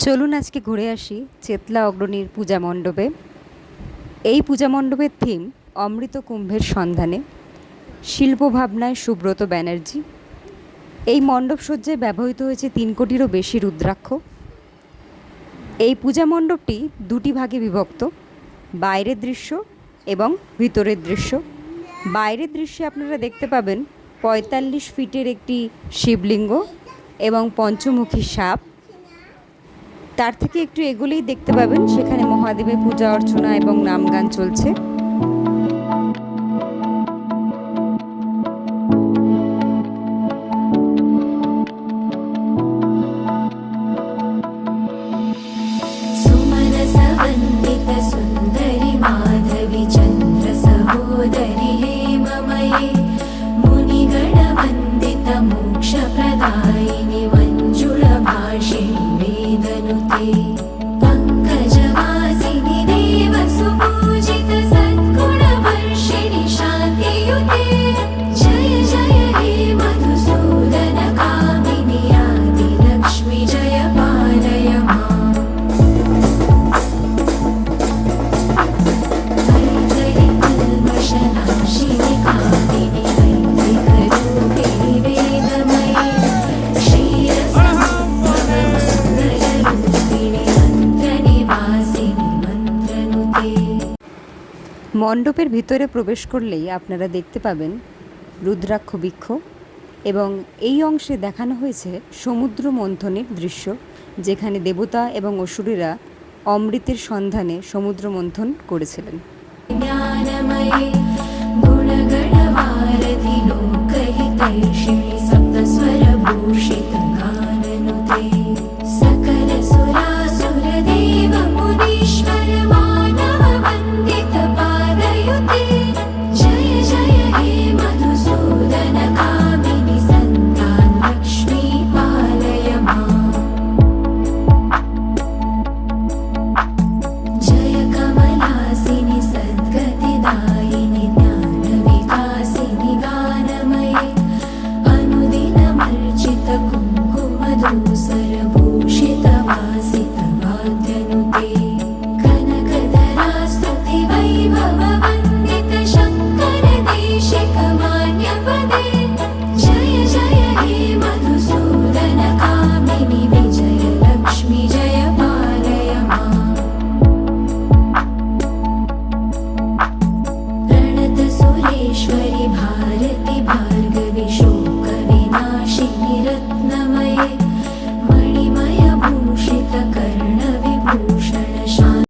চলুন আজকে ঘুরে আসি চেতলা অগ্রণীর পূজা মণ্ডপে। এই পূজা মণ্ডপের থিম অমৃত কুম্ভের সন্ধানে। শিল্পভাবনায় সুব্রত ব্যানার্জি। এই মণ্ডপ সজ্জায় ব্যবহৃত হয়েছে 3 কোটিরও বেশি রুদ্রাক্ষ। এই পূজা মণ্ডপটি দুটি ভাগে বিভক্ত, বাইরের দৃশ্য এবং ভিতরের দৃশ্য। বাইরের দৃশ্যে আপনারা দেখতে পাবেন 45 ফিটের একটি শিবলিঙ্গ এবং পঞ্চমুখী সাপ। তার থেকে একটু এগুলেই দেখতে পাবেন সেখানে মহাদেবের পূজা অর্চনা এবং নাম গান চলছে। सुन्दरि माधवी चन्द्र सहोदरि हेममये मुनिगणवन्दित मोक्षप्रदायिनि मञ्जुळभाषिणि वेदनुते पङ्कजवासिनि देवसुपूजित सद्गुणवर्षिणि शान्तियुते जय जय हे मधुसूदन कामिनि आदिलक्ष्मि जय पालय माम्। মণ্ডপের ভিতরে প্রবেশ করলেই আপনারা দেখতে পাবেন রুদ্রাক্ষ বৃক্ষ এবং এই অংশে দেখানো হয়েছে সমুদ্র মন্থনের দৃশ্য, যেখানে দেবতা এবং অসুরীরা অমৃতের সন্ধানে সমুদ্র মন্থন করেছিলেন। ज्ञानमये गुणगणवारधि लोकहितैषिणि